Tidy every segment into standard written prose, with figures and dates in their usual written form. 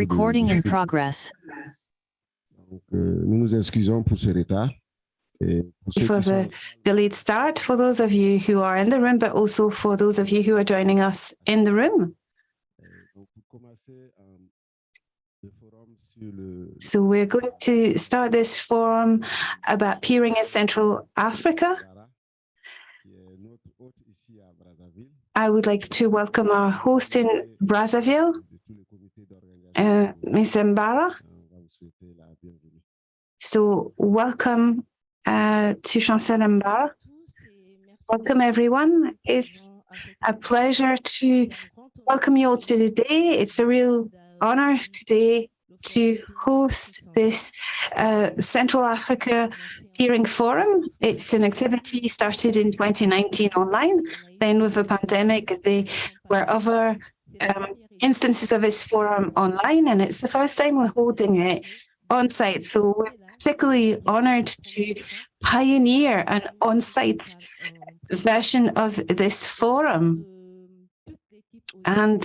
Recording in progress. Donc, nous nous excusons pour ce retard. For the delayed start, for those of you who are in the room, but also for those of you who are joining us in the room. So we're going to start this forum about peering in Central Africa. I would like to welcome our host in Brazzaville, Ms. Mbara. So welcome to Chancel Mbara. Welcome everyone. It's a pleasure to welcome you all to today. It's a real honor today to host this Central Africa Peering Forum. It's an activity started in 2019 online. Then with the pandemic, there were other instances of this forum online, and it's the first time we're holding it on site. So we're particularly honored to pioneer an on-site version of this forum. And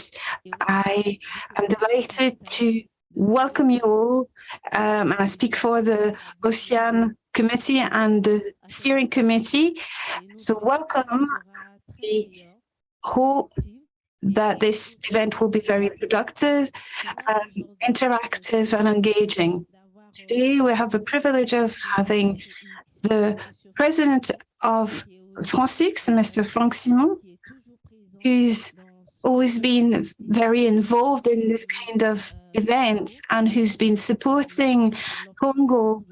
I am delighted to welcome you all. And I speak for the Ocean Committee and the Steering Committee. So welcome. We hope that this event will be very productive, interactive and engaging. Today we have the privilege of having the president of France6, Mr. Frank Simon, who's always been very involved in this kind of events and who's been supporting Congo.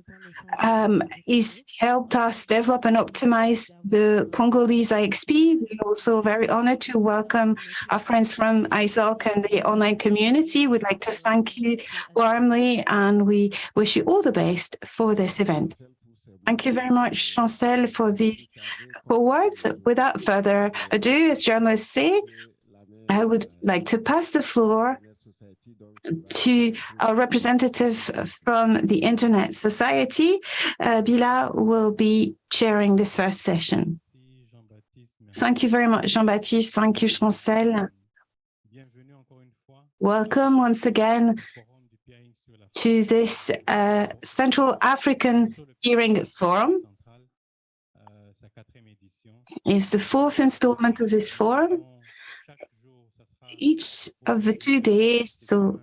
He's helped us develop and optimize the Congolese IXP. We're also very honored to welcome our friends from ISOC and the online community. We'd like to thank you warmly, and we wish you all the best for this event. Thank you very much, Chancel, for these words. Without further ado, as journalists say, I would like to pass the floor to our representative from the Internet Society. Bila will be chairing this first session. Thank you very much, Jean-Baptiste. Thank you, Chancel. Welcome once again to this Central African Peering Forum. It's the fourth installment of this forum. Each of the 2 days, so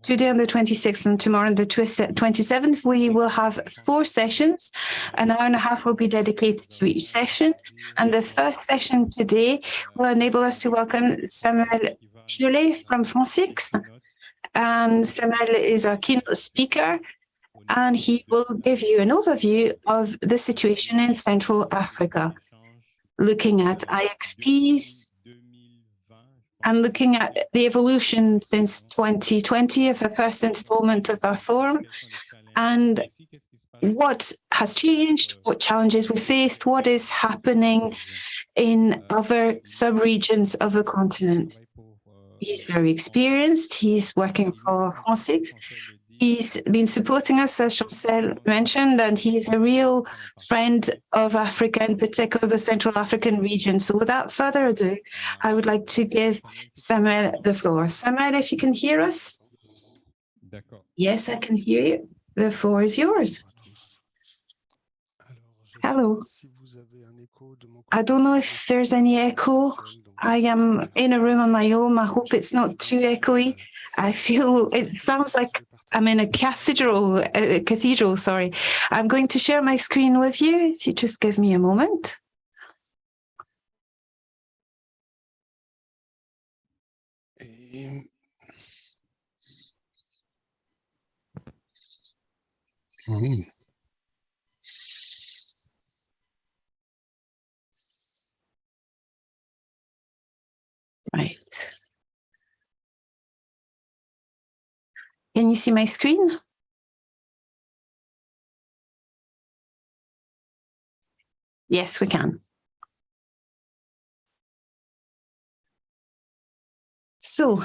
today on the 26th and tomorrow on the 27th, we will have 4 sessions. An hour and a half will be dedicated to each session. And the first session today will enable us to welcome Samuel Piolet from France6. And Samuel is our keynote speaker, and he will give you an overview of the situation in Central Africa, looking at IXPs, and looking at the evolution since 2020 of the first installment of our forum, and what has changed, what challenges we faced, what is happening in other sub-regions of the continent. He's very experienced. He's working for France6. He's been supporting us, as Chancel mentioned, and he's a real friend of Africa, in particular the Central African region. So without further ado, I would like to give Samuel the floor. Samuel, if you can hear us? Yes, I can hear you. The floor is yours. Hello. I don't know if there's any echo. I am in a room on my own. I hope it's not too echoey. I feel it sounds like I'm in a cathedral, sorry. I'm going to share my screen with you, if you just give me a moment. Right. Can you see my screen? Yes, we can. So,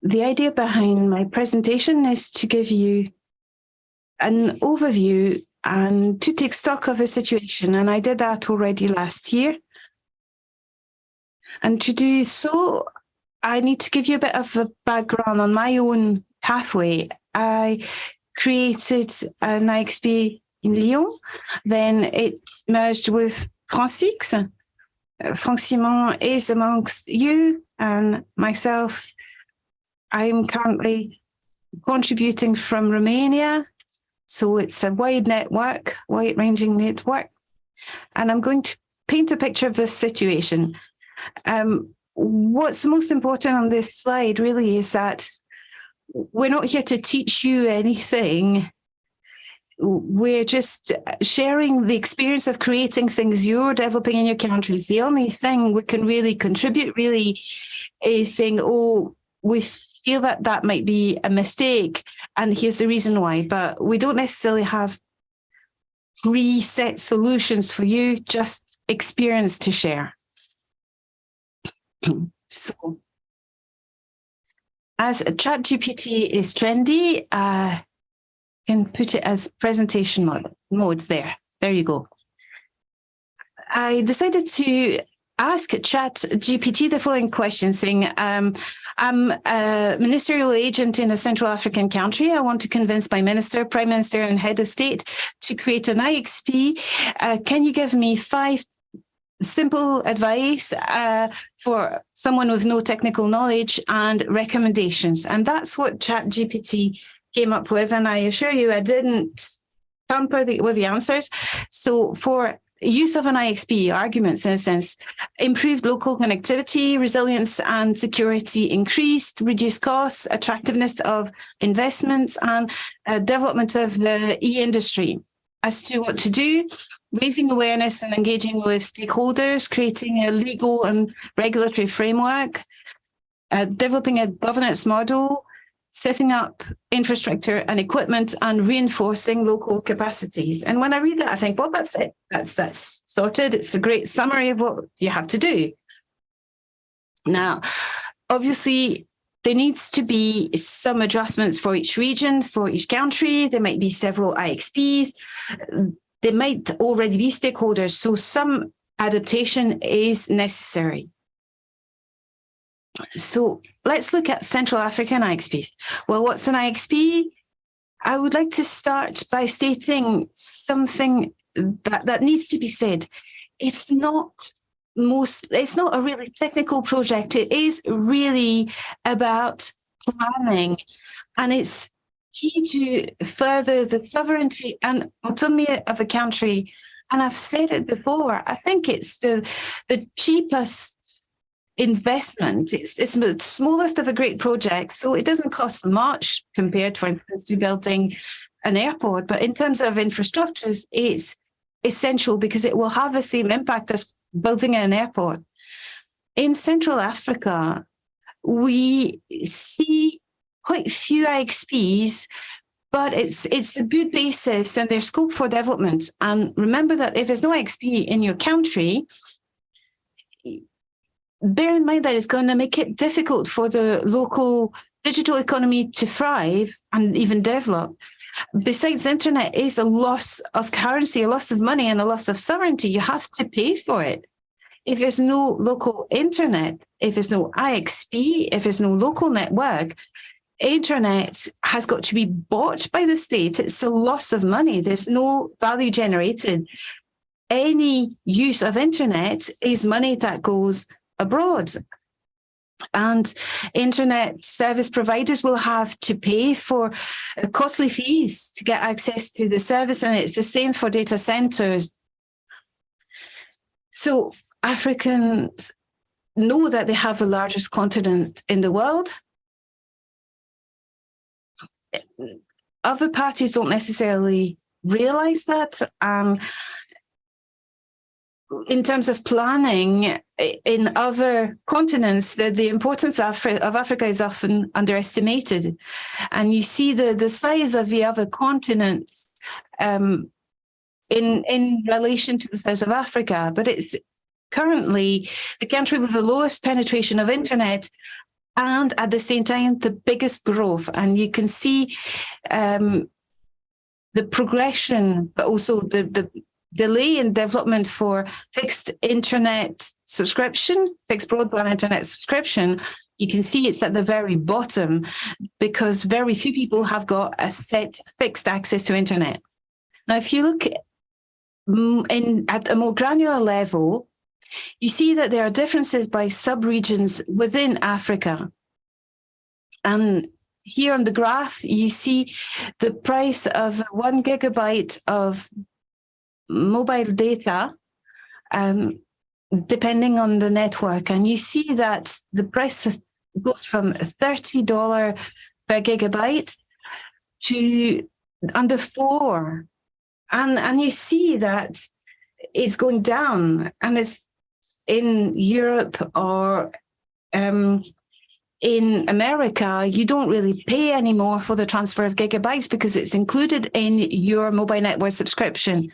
the idea behind my presentation is to give you an overview and to take stock of a situation. And I did that already last year. And to do so, I need to give you a bit of a background on my own pathway. I created an IXP in Lyon, then it merged with France. Franck Simon is amongst you and myself. I'm currently contributing from Romania, so it's a wide network, wide-ranging network, and I'm going to paint a picture of this situation. What's most important on this slide really is that we're not here to teach you anything. We're just sharing the experience of creating things you're developing in your countries. The only thing we can really contribute really is saying, oh, we feel that that might be a mistake, and here's the reason why. But we don't necessarily have preset solutions for you, just experience to share. So, as ChatGPT is trendy, can put it as presentation mode there. There you go. I decided to ask ChatGPT the following question, saying, I'm a ministerial agent in a Central African country. I want to convince my minister, prime minister, and head of state to create an IXP. Can you give me 5 simple advice for someone with no technical knowledge and recommendations? And that's what ChatGPT came up with, and I assure you I didn't tamper with the answers. So for use of an IXP, arguments in a sense, improved local connectivity, resilience and security increased, reduced costs, attractiveness of investments, and development of the e-industry. As to what to do, raising awareness and engaging with stakeholders, creating a legal and regulatory framework, developing a governance model, setting up infrastructure and equipment, and reinforcing local capacities. And when I read that, I think, well, that's it. That's sorted. It's a great summary of what you have to do. Now, obviously, there needs to be some adjustments for each region, for each country. There might be several IXPs. There might already be stakeholders. So some adaptation is necessary. So let's look at Central African IXPs. Well, what's an IXP? I would like to start by stating something that needs to be said. It's not a really technical project. It is really about planning, and it's key to further the sovereignty and autonomy of a country. And I've said it before, I think it's the cheapest investment. It's the smallest of a great project, so it doesn't cost much compared, for instance, to building an airport. But in terms of infrastructures, it's essential because it will have the same impact as building an airport. In Central Africa, we see quite few IXPs, but it's a good basis and there's scope for development. And remember that if there's no IXP in your country, bear in mind that it's going to make it difficult for the local digital economy to thrive and even develop. Besides, internet is a loss of currency, a loss of money, and a loss of sovereignty. You have to pay for it. If there's no local internet, if there's no IXP, if there's no local network, internet has got to be bought by the state. It's a loss of money. There's no value generated. Any use of internet is money that goes abroad. And internet service providers will have to pay for costly fees to get access to the service, and it's the same for data centers. So Africans know that they have the largest continent in the world. Other parties don't necessarily realize that. In terms of planning in other continents, the importance of Africa is often underestimated. And you see the size of the other continents in relation to the size of Africa, but it's currently the country with the lowest penetration of internet and at the same time, the biggest growth. And you can see the progression, but also the delay in development for fixed internet subscription, fixed broadband internet subscription. You can see it's at the very bottom because very few people have got a set fixed access to internet. Now, if you look at a more granular level, you see that there are differences by sub-regions within Africa. And here on the graph, you see the price of 1 gigabyte of mobile data, depending on the network. And you see that the price goes from $30 per gigabyte to under $4. And you see that it's going down, and it's in Europe or in America, you don't really pay anymore for the transfer of gigabytes because it's included in your mobile network subscription.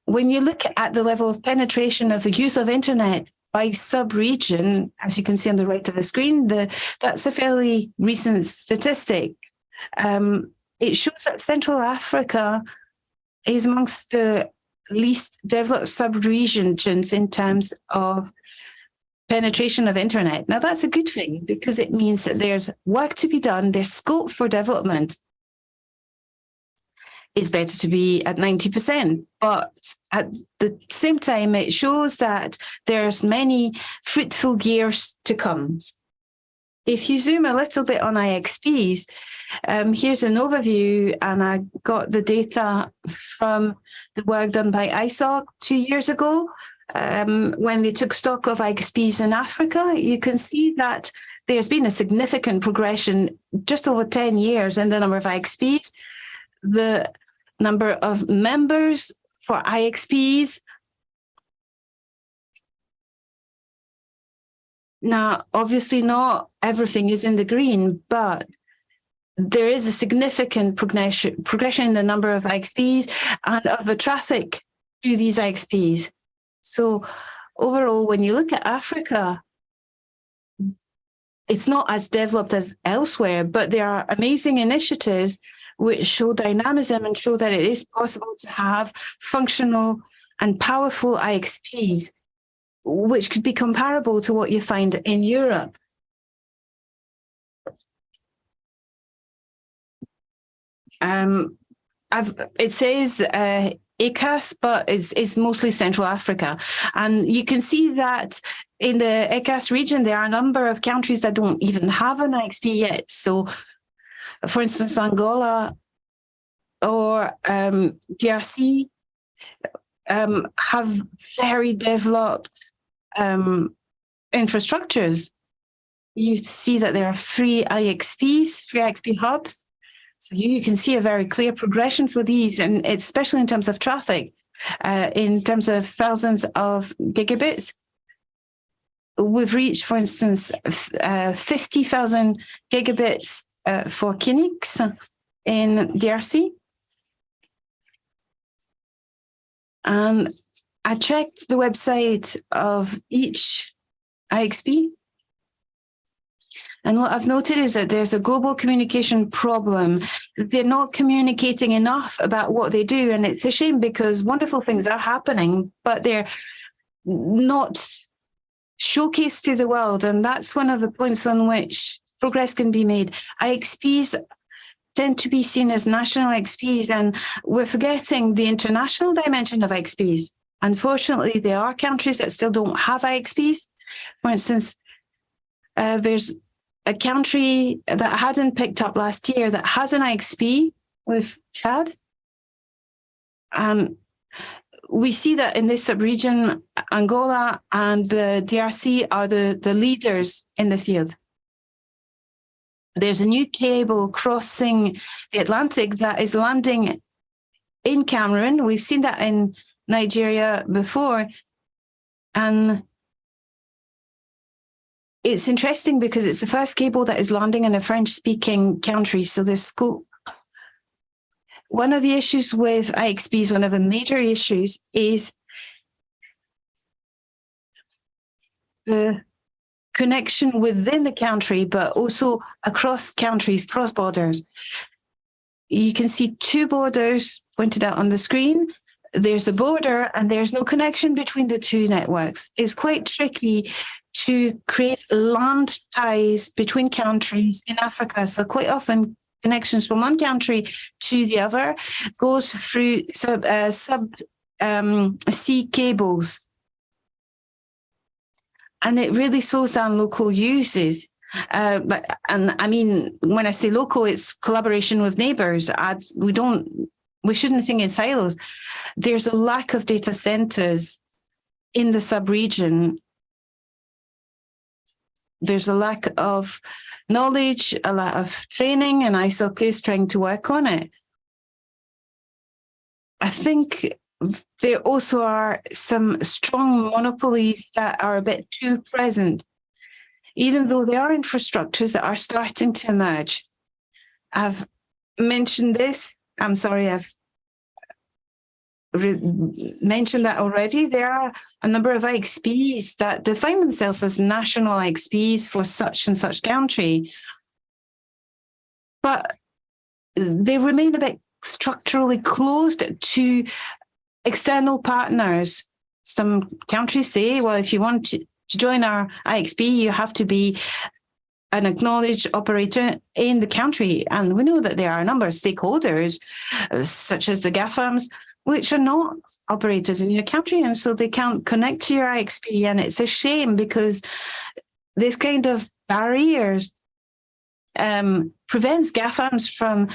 When you look at the level of penetration of the use of internet by sub-region, as you can see on the right of the screen, that's a fairly recent statistic. It shows that Central Africa is amongst the least developed sub-regions in terms of penetration of internet. Now, that's a good thing because it means that there's work to be done, there's scope for development. It's better to be at 90%, but at the same time, it shows that there's many fruitful years to come. If you zoom a little bit on IXPs, here's an overview, and I got the data from the work done by ISOC 2 years ago. When they took stock of IXPs in Africa, you can see that there's been a significant progression just over 10 years in the number of IXPs. The number of members for IXPs. Now, obviously not everything is in the green, but there is a significant progression in the number of IXPs and of the traffic through these IXPs. So overall, when you look at Africa, it's not as developed as elsewhere, but there are amazing initiatives which show dynamism and show that it is possible to have functional and powerful IXPs, which could be comparable to what you find in Europe. It says ECAS, but it's mostly Central Africa. And you can see that in the ECAS region, there are a number of countries that don't even have an IXP yet. So, for instance, Angola or DRC have very developed infrastructures. You see that there are free IXPs, free IXP hubs. So you can see a very clear progression for these, and especially in terms of traffic, in terms of thousands of gigabits. We've reached, for instance, 50,000 gigabits for Kinix in DRC. And I checked the website of each IXP. And what I've noted is that there's a global communication problem. They're not communicating enough about what they do. And it's a shame because wonderful things are happening, but they're not showcased to the world. And that's one of the points on which progress can be made. IXPs tend to be seen as national IXPs, and we're forgetting the international dimension of IXPs. Unfortunately, there are countries that still don't have IXPs. For instance, there's a country that hadn't picked up last year that has an IXP with Chad. We see that in this sub-region, Angola and the DRC are the leaders in the field. There's a new cable crossing the Atlantic that is landing in Cameroon. We've seen that in Nigeria before. And it's interesting because it's the first cable that is landing in a French-speaking country, so there's scope. One of the issues with IXPs, one of the major issues, is the connection within the country, but also across countries, cross borders. You can see two borders pointed out on the screen. There's a border and there's no connection between the two networks. It's quite tricky to create land ties between countries in Africa. So quite often connections from one country to the other goes through sea cables. And it really slows down local uses. And I mean, when I say local, it's collaboration with neighbors. We shouldn't think in silos. There's a lack of data centers in the sub-region. There's a lack of knowledge, a lot of training, and ISOC is trying to work on it. I think there also are some strong monopolies that are a bit too present, even though there are infrastructures that are starting to emerge. I've mentioned this. I'm sorry, I've mentioned that already. There are a number of IXPs that define themselves as national IXPs for such and such country, but they remain a bit structurally closed to external partners. Some countries say, well, if you want to join our IXP, you have to be an acknowledged operator in the country. And we know that there are a number of stakeholders, such as the GAFAMs, which are not operators in your country, and so they can't connect to your IXP. And it's a shame because this kind of barriers prevents GAFAMs from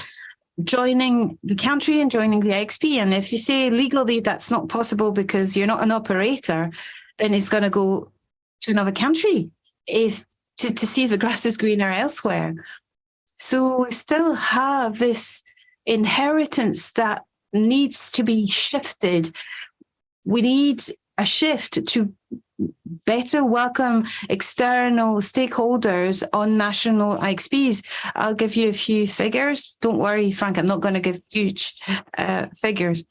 joining the country and joining the IXP. And if you say legally that's not possible because you're not an operator, then it's going to go to another country to see if the grass is greener elsewhere. So we still have this inheritance that needs to be shifted. We need a shift to better welcome external stakeholders on national IXPs. I'll give you a few figures. Don't worry, Frank, I'm not going to give huge figures.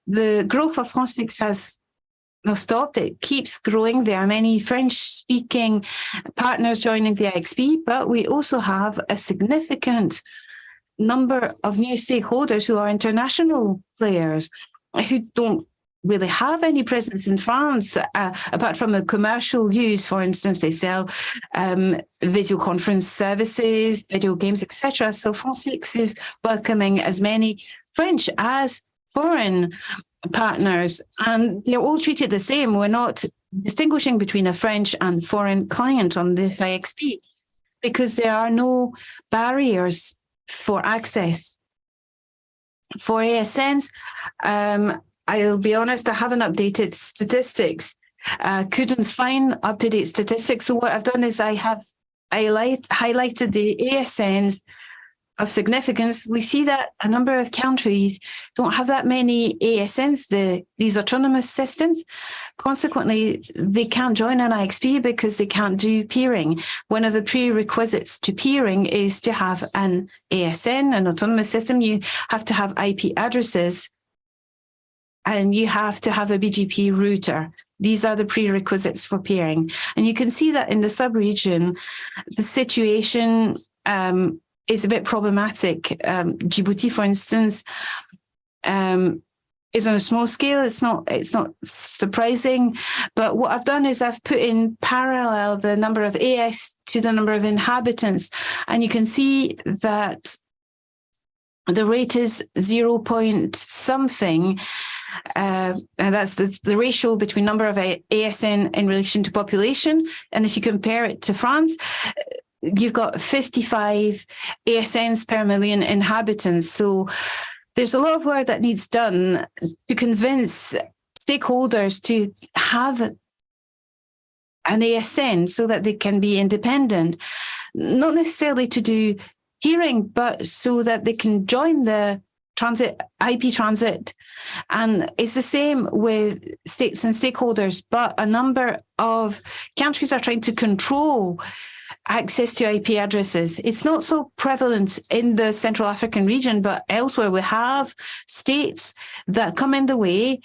The growth of France 6 has not stopped. It keeps growing. There are many French-speaking partners joining the IXP, but we also have a significant number of new stakeholders who are international players who don't really have any presence in France, apart from the commercial use. For instance, they sell video conference services, video games, etc. So France 6 is welcoming as many French as foreign partners, and they're all treated the same. We're not distinguishing between a French and foreign client on this IXP because there are no barriers for access. For ASNs, I'll be honest, I haven't updated statistics. Couldn't find up-to-date statistics. So what I've done is I have highlighted the ASNs of significance. We see that a number of countries don't have that many ASNs, these autonomous systems. Consequently, they can't join an IXP because they can't do peering. One of the prerequisites to peering is to have an ASN, an autonomous system. You have to have IP addresses and you have to have a BGP router. These are the prerequisites for peering. And you can see that in the sub-region, the situation is a bit problematic. Djibouti, for instance, is on a small scale. It's not surprising, but what I've done is I've put in parallel the number of AS to the number of inhabitants, and you can see that the rate is 0 point something, and that's the ratio between number of ASN in relation to population. And if you compare it to France, you've got 55 ASNs per million inhabitants. So there's a lot of work that needs done to convince stakeholders to have an ASN so that they can be independent, not necessarily to do peering, but so that they can join the IP transit. And it's the same with states and stakeholders, but a number of countries are trying to control access to IP addresses. It's not so prevalent in the Central African region, but elsewhere we have states that come in the way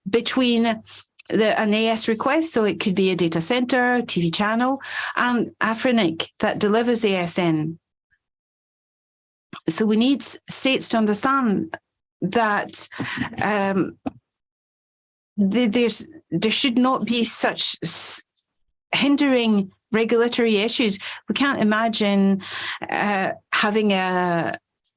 between an AS request, so it could be a data center, TV channel, and Afrinic that delivers ASN. So we need states to understand that there should not be such hindering regulatory issues. We can't imagine having a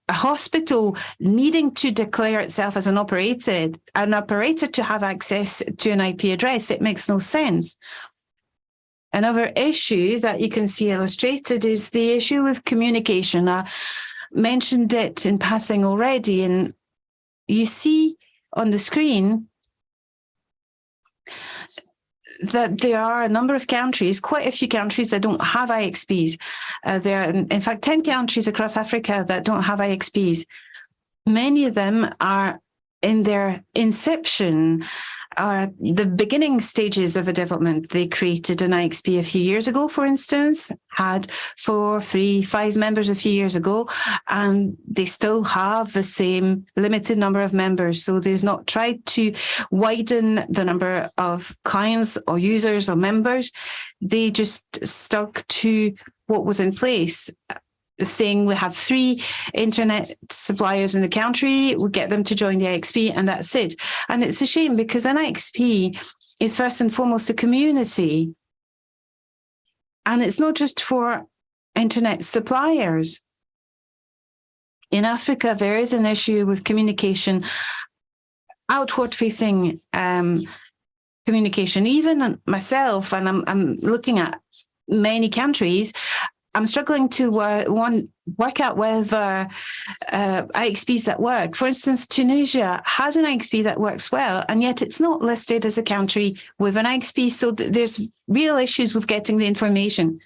hospital needing to declare itself as an operator to have access to an IP address. It makes no sense. Another issue that you can see illustrated is the issue with communication. I mentioned it in passing already, and you see on the screen that there are a number of countries, quite a few countries that don't have IXPs. There are, in fact, 10 countries across Africa that don't have IXPs. Many of them are in their inception, are the beginning stages of a development. They created an IXP a few years ago, for instance, had 4, 3, 5 members a few years ago, and they still have the same limited number of members. So they've not tried to widen the number of clients or users or members. They just stuck to what was in place, saying we have 3 internet suppliers in the country, we get them to join the IXP, and that's it. And it's a shame because an IXP is first and foremost a community. And it's not just for internet suppliers. In Africa, there is an issue with communication, outward-facing communication. Even myself, and I'm looking at many countries, I'm struggling to work out whether IXPs that work. For instance, Tunisia has an IXP that works well, and yet it's not listed as a country with an IXP. So there's real issues with getting the information.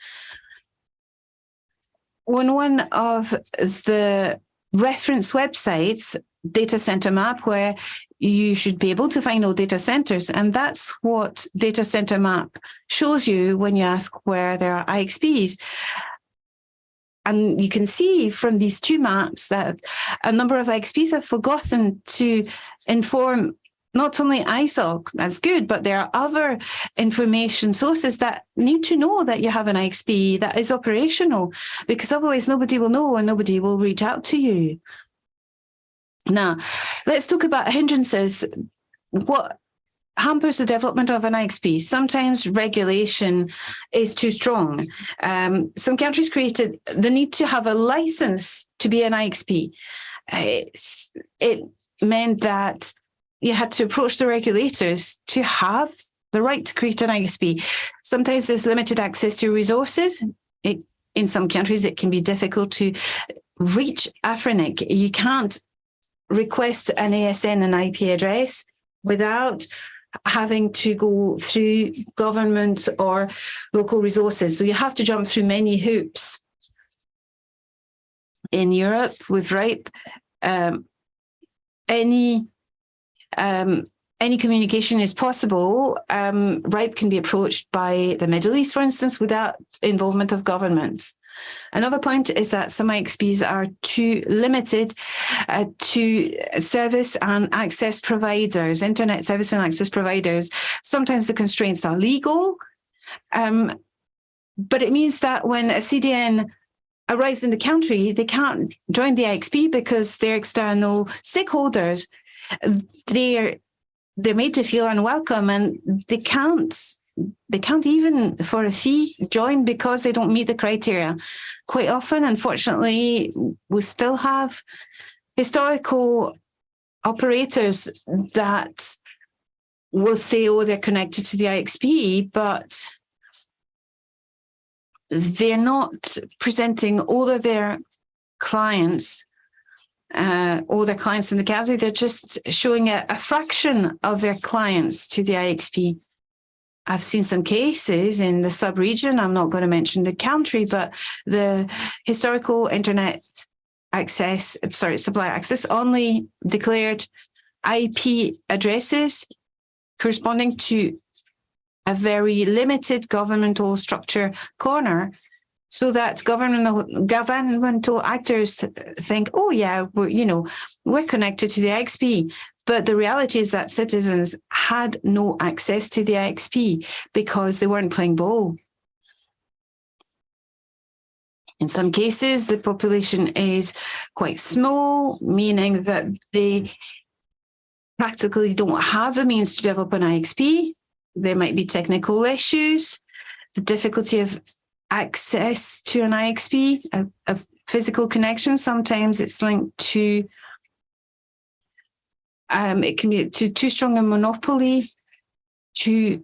On one of the reference websites, data center map, where you should be able to find all data centers. And that's what data center map shows you when you ask where there are IXPs. And you can see from these 2 maps that a number of IXPs have forgotten to inform not only ISOC, that's good, but there are other information sources that need to know that you have an IXP that is operational, because otherwise nobody will know and nobody will reach out to you. Now, let's talk about hindrances. What hampers the development of an IXP? Sometimes regulation is too strong. Some countries created the need to have a license to be an IXP. It meant that you had to approach the regulators to have the right to create an IXP. Sometimes there's limited access to resources. In some countries, it can be difficult to reach AFRINIC. You can't request an ASN and IP address without having to go through government or local resources. So you have to jump through many hoops. In Europe, with RIPE, any communication is possible. RIPE can be approached by the Middle East, for instance, without involvement of governments. Another point is that some IXPs are too limited to service and access providers, internet service and access providers. Sometimes the constraints are legal, but it means that when a CDN arrives in the country, they can't join the IXP because they're external stakeholders. They're made to feel unwelcome, and they can't even for a fee join because they don't meet the criteria. Quite often, unfortunately, we still have historical operators that will say, oh, they're connected to the IXP, but they're not presenting all of their clients, all their clients in the country. They're just showing a fraction of their clients to the IXP. I've seen some cases in the sub-region. I'm not going to mention the country, but the historical internet access, supply access only declared IP addresses corresponding to a very limited governmental structure corner, so that governmental actors think, oh yeah, we're connected to the IXP. But the reality is that citizens had no access to the IXP because they weren't playing ball. In some cases, the population is quite small, meaning that they practically don't have the means to develop an IXP. There might be technical issues. the difficulty of access to an IXP, a physical connection. Sometimes it's linked to, it can be to too strong a monopoly to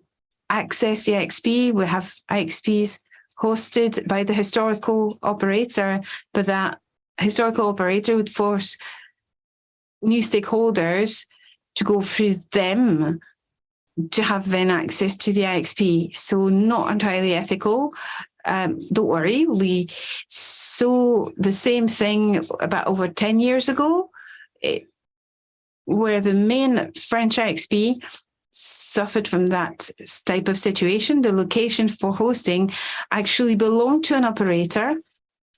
access the IXP. We have IXPs hosted by the historical operator, but that historical operator would force new stakeholders to go through them to have then access to the IXP. So not entirely ethical. Don't worry, we saw the same thing about over 10 years ago, where the main French IXP suffered from that type of situation. The location for hosting actually belonged to an operator,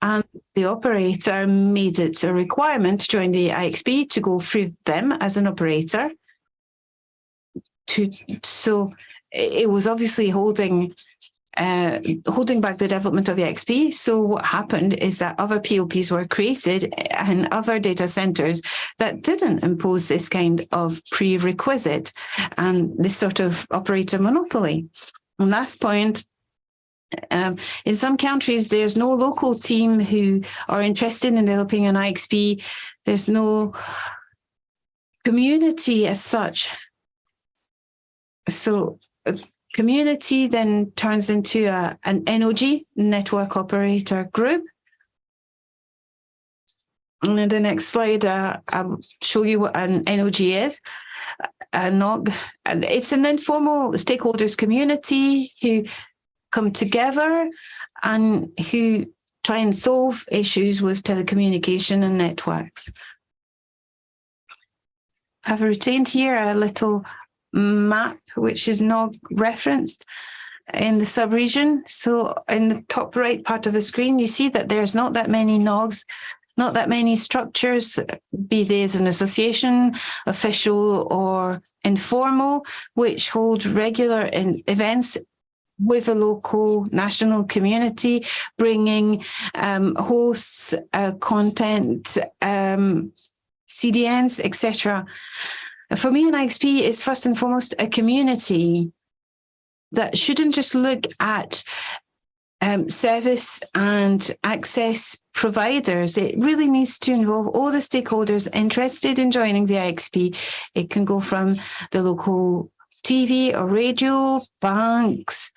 and the operator made it a requirement to join the IXP to go through them as an operator. So it was obviously holding back the development of the IXP. So what happened is that other POPs were created and other data centers that didn't impose this kind of prerequisite and this sort of operator monopoly. And last point, in some countries, there's no local team who are interested in developing an IXP. There's no community as such. So a community then turns into an NOG, Network Operator Group. And in the next slide, I'll show you what an NOG is. A NOG, and it's an informal stakeholders community who come together and who try and solve issues with telecommunication and networks. I've retained here a little map, which is NOG referenced in the sub-region. So in the top right part of the screen, you see that there's not that many NOGs, not that many structures, be they as an association, official or informal, which hold regular events with a local national community, bringing hosts, content, CDNs, etc. For me, an IXP is first and foremost a community that shouldn't just look at service and access providers. It really needs to involve all the stakeholders interested in joining the IXP. It can go from the local TV or radio, banks,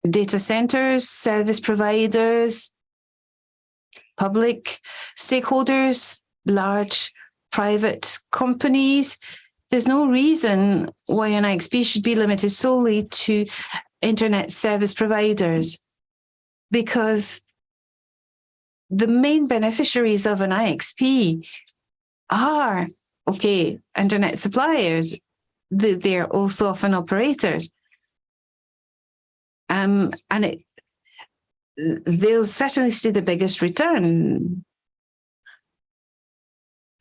data centers, service providers, public stakeholders, large private companies. There's no reason why an IXP should be limited solely to internet service providers, because the main beneficiaries of an IXP are, okay, internet suppliers. They're also often operators. And they'll certainly see the biggest return.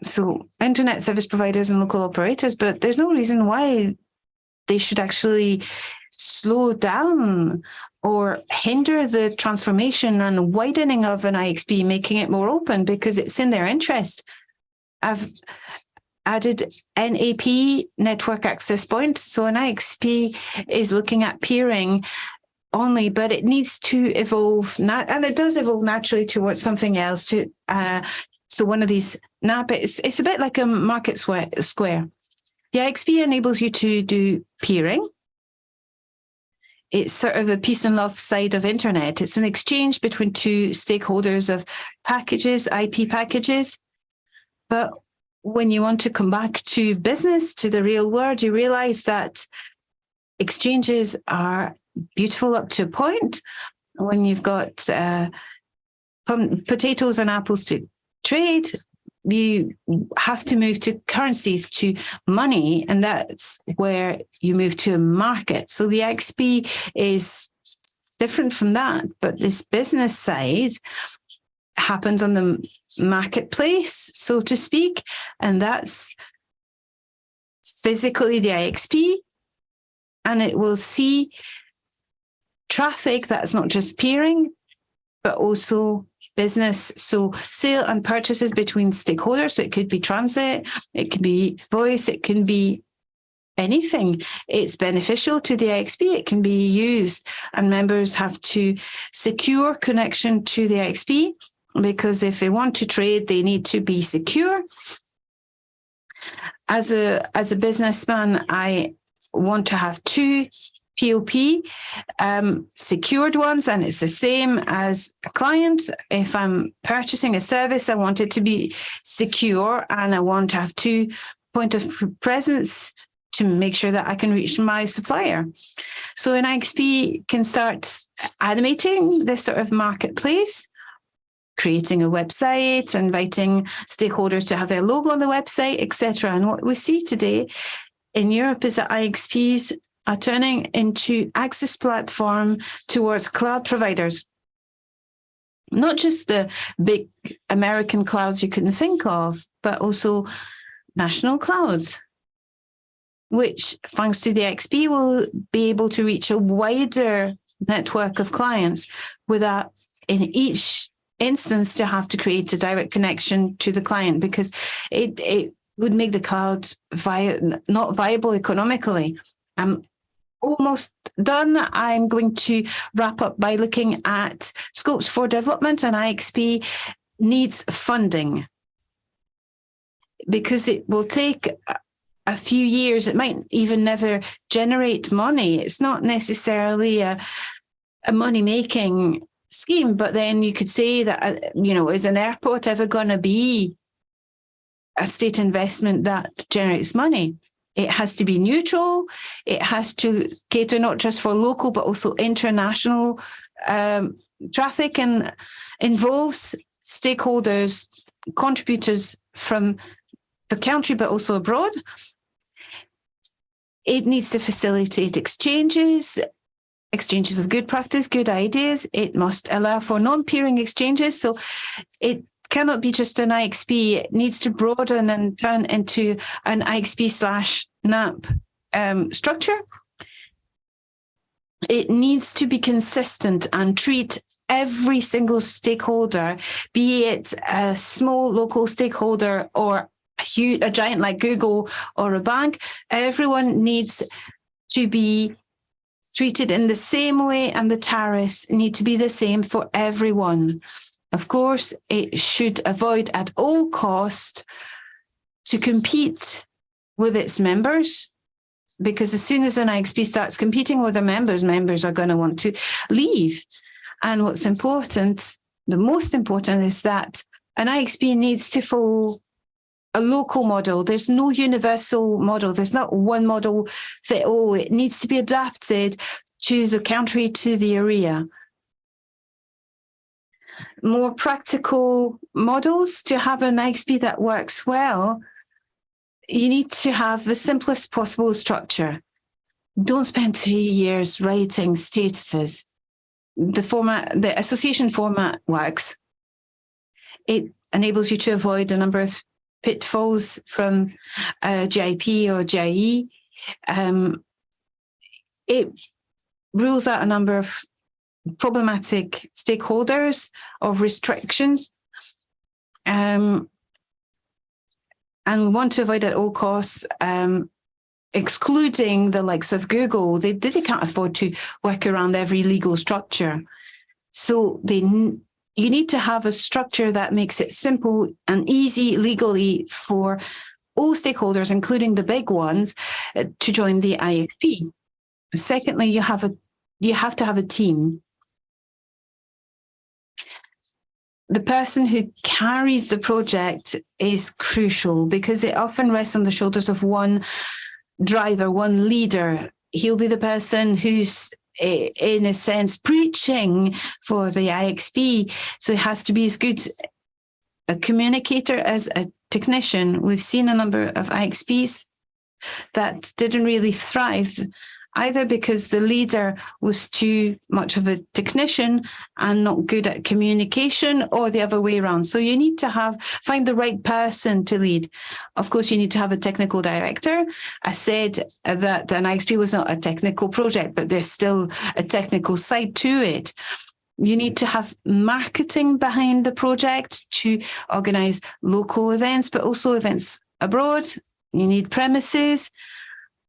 So internet service providers and local operators, but there's no reason why they should actually slow down or hinder the transformation and widening of an IXP, making it more open, because it's in their interest. I've added NAP, network access point. So an IXP is looking at peering only, but it needs to evolve, and it does evolve naturally towards something else. So one of these NAP, it's a bit like a market square. The IXP enables you to do peering. It's sort of a peace and love side of internet. It's an exchange between two stakeholders of packages, IP packages. But when you want to come back to business, to the real world, you realize that exchanges are beautiful up to a point. When you've got potatoes and apples to trade, you have to move to currencies, to money, and that's where you move to a market. So the IXP is different from that, but this business side happens on the marketplace, so to speak, and that's physically the IXP, and it will see traffic that's not just peering, but also business. So sale and purchases between stakeholders. So it could be transit, it can be voice, it can be anything. It's beneficial to the IXP. It can be used, and members have to secure connection to the IXP, because if they want to trade, they need to be secure. As a businessman, I want to have 2 POP, secured ones, and it's the same as a client. If I'm purchasing a service, I want it to be secure, and I want to have 2 point of presence to make sure that I can reach my supplier. So an IXP can start animating this sort of marketplace, creating a website, inviting stakeholders to have their logo on the website, etc. And what we see today in Europe is that IXPs are turning into access platform towards cloud providers. Not just the big American clouds you can think of, but also national clouds, which, thanks to the IXP, will be able to reach a wider network of clients without, in each instance, to have to create a direct connection to the client, because it would make the cloud not viable economically. I'm almost done. I'm going to wrap up by looking at scopes for development, and IXP needs funding because it will take a few years. It might even never generate money. It's not necessarily a money-making scheme, but then you could say that, is an airport ever going to be a state investment that generates money? It has to be neutral. It has to cater not just for local, but also international traffic, and involves stakeholders, contributors from the country, but also abroad. It needs to facilitate exchanges of good practice, good ideas. It must allow for non-peering exchanges. So it cannot be just an IXP. It needs to broaden and turn into an IXP/NAP structure. It needs to be consistent and treat every single stakeholder, be it a small local stakeholder or a giant like Google or a bank. Everyone needs to be treated in the same way, and the tariffs need to be the same for everyone. Of course, it should avoid at all cost to compete with its members, because as soon as an IXP starts competing with the members are going to want to leave. And what's important, the most important, is that an IXP needs to follow a local model. There's no universal model. There's not one model fit all. It needs to be adapted to the country, to the area. More practical models to have an IXP that works well. You need to have the simplest possible structure. Don't spend 3 years writing statuses. The association format works. It enables you to avoid a number of pitfalls from GIP or GIE. It rules out a number of problematic stakeholders or restrictions. And we want to avoid at all costs excluding the likes of Google. They can't afford to work around every legal structure. So you need to have a structure that makes it simple and easy legally for all stakeholders, including the big ones, to join the IXP. Secondly, you have to have a team. The person who carries the project is crucial, because it often rests on the shoulders of one driver, one leader. He'll be the person who's, in a sense, preaching for the IXP. So it has to be as good a communicator as a technician. We've seen a number of IXPs that didn't really thrive, either because the leader was too much of a technician and not good at communication, or the other way around. So you need to find the right person to lead. Of course, you need to have a technical director. I said that an IXP was not a technical project, but there's still a technical side to it. You need to have marketing behind the project to organize local events, but also events abroad. You need premises.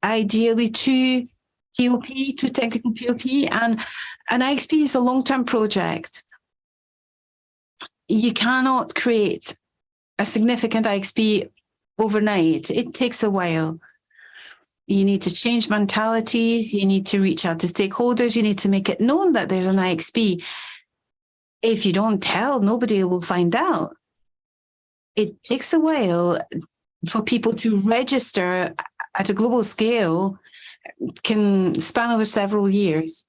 ideally two POP, two technical POP, and an IXP is a long-term project. You cannot create a significant IXP overnight. It takes a while. You need to change mentalities. You need to reach out to stakeholders. You need to make it known that there's an IXP. If you don't tell, nobody will find out. It takes a while for people to register at a global scale. It can span over several years.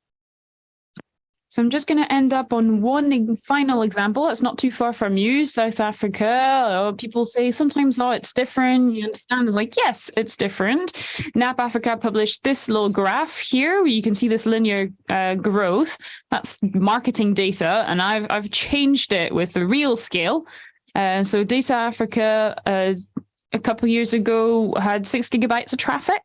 So I'm just going to end up on one final example. It's not too far from you, South Africa. People say sometimes, oh, it's different. You understand? It's like, yes, it's different. NAP Africa published this little graph here where you can see this linear growth. That's marketing data, and I've changed it with the real scale. So Data Africa a couple of years ago had 6 gigabytes of traffic,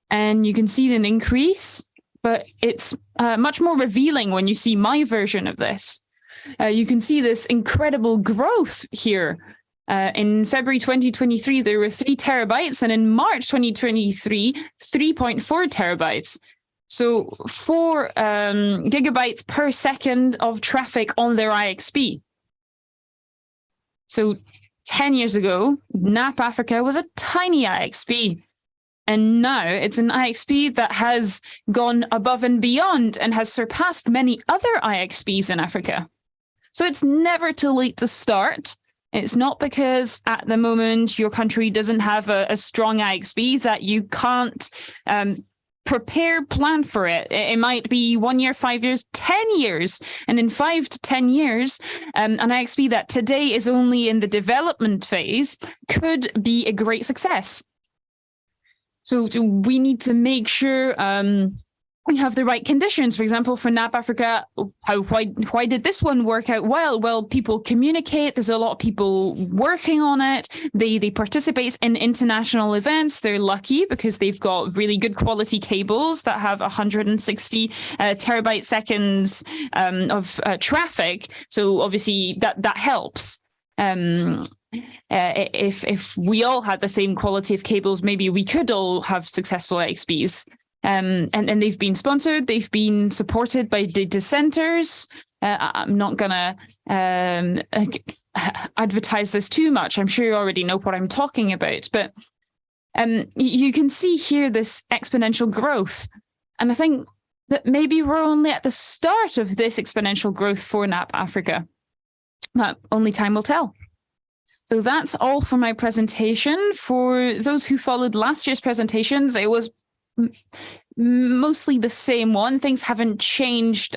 and you can see an increase. But it's much more revealing when you see my version of this. You can see this incredible growth here. In February 2023, there were 3 terabytes, and in March 2023, 3.4 terabytes. So 4 gigabytes per second of traffic on their IXP. So 10 years ago, NAP Africa was a tiny IXP. And now it's an IXP that has gone above and beyond and has surpassed many other IXPs in Africa. So it's never too late to start. It's not because at the moment your country doesn't have a strong IXP that you can't plan for it. It might be 1 year, 5 years, 10 years. And in 5 to 10 years, an IXP that today is only in the development phase could be a great success. So we need to make sure we have the right conditions. For example, for NAP Africa, why did this one work out well? Well, people communicate. There's a lot of people working on it. They participate in international events. They're lucky because they've got really good quality cables that have 160 terabyte seconds of traffic. So obviously that helps. If we all had the same quality of cables, maybe we could all have successful IXPs. And they've been sponsored, they've been supported by data centers. I'm not gonna advertise this too much. I'm sure you already know what I'm talking about, but you can see here this exponential growth. And I think that maybe we're only at the start of this exponential growth for NAP Africa. But only time will tell. So that's all for my presentation. For those who followed last year's presentations, it was mostly the same one. Things haven't changed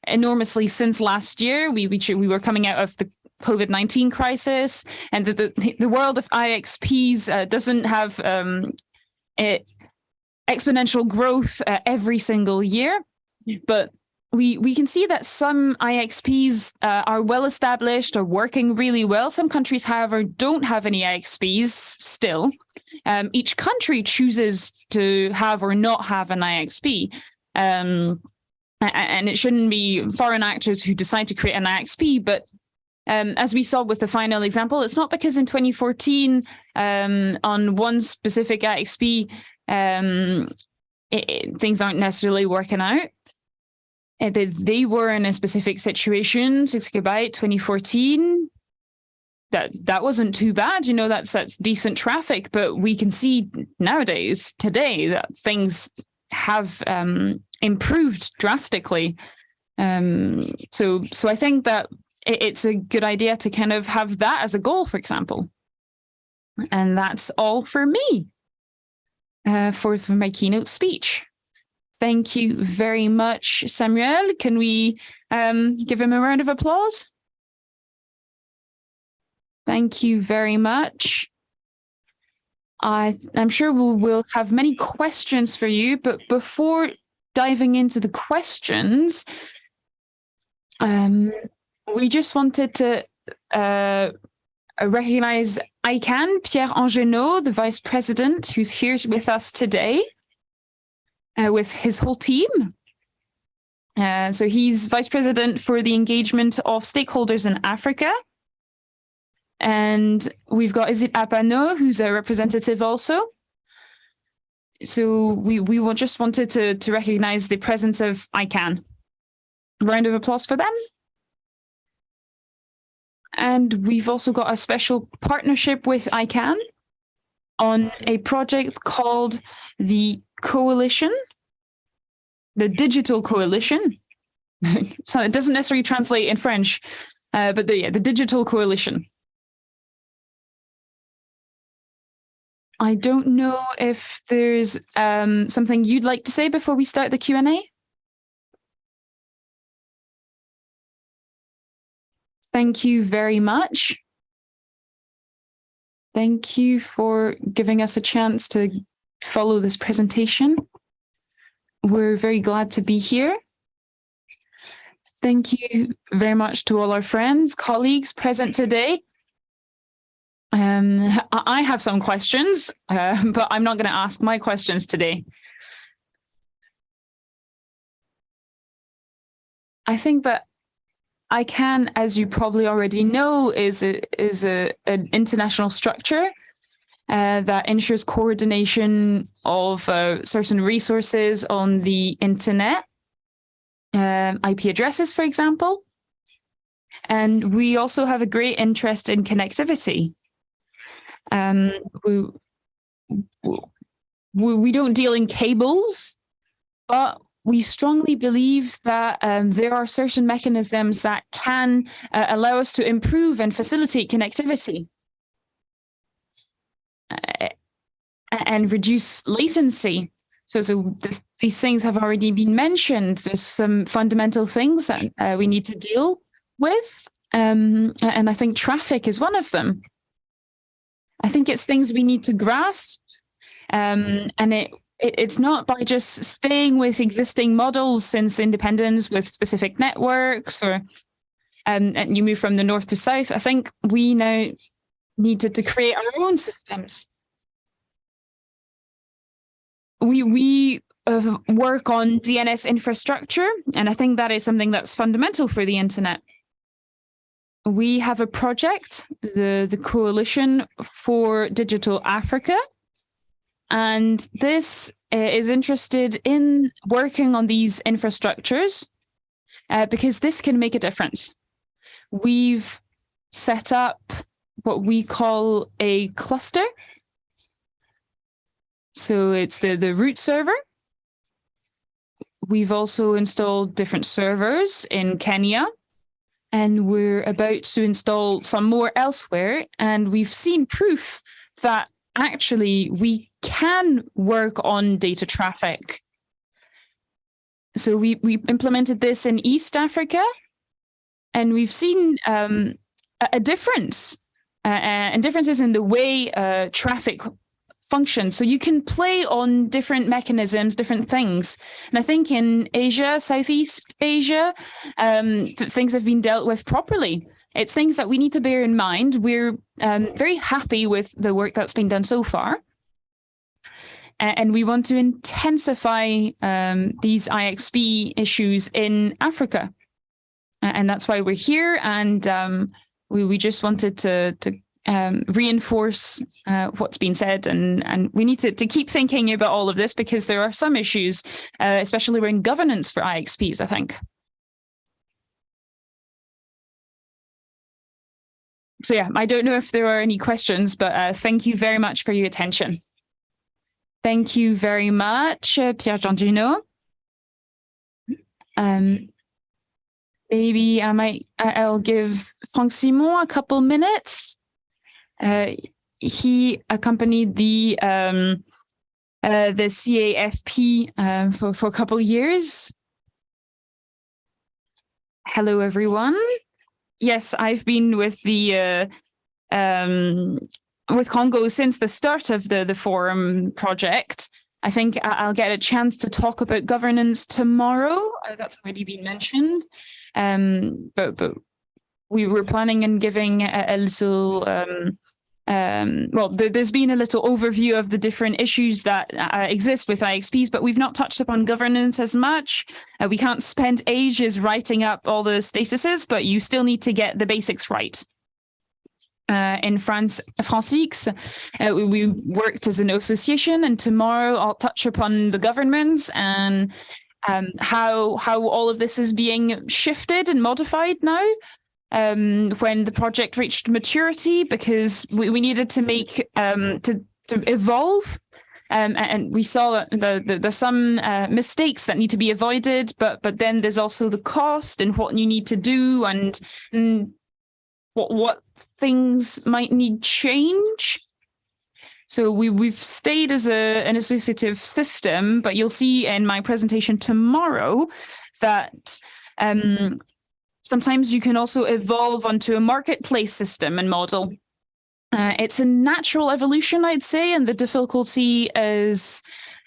enormously since last year. We were coming out of the COVID-19 crisis, and the world of IXPs doesn't have exponential growth every single year, but we can see that some IXPs are well established or working really well. Some countries, however, don't have any IXPs still. Each country chooses to have or not have an IXP. And it shouldn't be foreign actors who decide to create an IXP, but as we saw with the final example, it's not because in 2014 on one specific IXP things aren't necessarily working out. They were in a specific situation, 6 gigabyte, 2014. That wasn't too bad, you know, that's decent traffic, but we can see nowadays, today, that things have improved drastically. So I think that it's a good idea to kind of have that as a goal, for example. And that's all for me for my keynote speech. Thank you very much, Samuel. Can we give him a round of applause? Thank you very much. I'm sure we'll have many questions for you, but before diving into the questions, we just wanted to recognize ICANN, Pierre Angenot, the Vice President, who's here with us today. With his whole team. So he's Vice President for the engagement of stakeholders in Africa. And we've got Isit Apano, who's a representative also. So we just wanted to recognize the presence of ICANN. Round of applause for them. And we've also got a special partnership with ICANN on a project called the Coalition, the Digital Coalition. So it doesn't necessarily translate in French, but the Digital Coalition. I don't know if there's something you'd like to say before we start the Q&A. Thank you very much. Thank you for giving us a chance to follow this presentation. We're very glad to be here. Thank you very much to all our friends, colleagues present today. I have some questions, but I'm not going to ask my questions today. I think that ICANN, as you probably already know, is an international structure that ensures coordination of certain resources on the internet, IP addresses, for example. And we also have a great interest in connectivity. We don't deal in cables, but we strongly believe that there are certain mechanisms that can allow us to improve and facilitate connectivity and reduce latency. So these things have already been mentioned. There's some fundamental things that we need to deal with, and I think traffic is one of them. I think it's things we need to grasp, and it's not by just staying with existing models since independence with specific networks or and you move from the north to south. I think we now needed to create our own systems. We work on DNS infrastructure, and I think that is something that's fundamental for the internet. We have a project, the Coalition for Digital Africa, and this is interested in working on these infrastructures because this can make a difference. We've set up what we call a cluster. So it's the root server. We've also installed different servers in Kenya, and we're about to install some more elsewhere. And we've seen proof that actually we can work on data traffic. So we implemented this in East Africa, and we've seen a difference and differences in the way traffic functions. So you can play on different mechanisms, different things. And I think in Asia, Southeast Asia, things have been dealt with properly. It's things that we need to bear in mind. We're very happy with the work that's been done so far. And we want to intensify these IXP issues in Africa. And that's why we're here. And we just wanted to reinforce what's been said. And we need to keep thinking about all of this because there are some issues, especially around governance for IXPs, I think. So yeah, I don't know if there are any questions, but thank you very much for your attention. Thank you very much, Pierre Giangino. Maybe I'll give Franck Simon a couple minutes. He accompanied the CAFP for a couple years. Hello, everyone. Yes, I've been with the with Congo since the start of the forum project. I think I'll get a chance to talk about governance tomorrow. That's already been mentioned. But we were planning on giving a little well, there's been a little overview of the different issues that exist with IXPs, but we've not touched upon governance as much. We can't spend ages writing up all the statuses, but you still need to get the basics right. in France we worked as an association, and tomorrow I'll touch upon the governments and how all of this is being shifted and modified now when the project reached maturity, because we needed to make to evolve. And we saw that there's some mistakes that need to be avoided, but then there's also the cost and what you need to do, and what things might need change. So we've stayed as an associative system, but you'll see in my presentation tomorrow that sometimes you can also evolve onto a marketplace system and model. It's a natural evolution, I'd say, and the difficulty is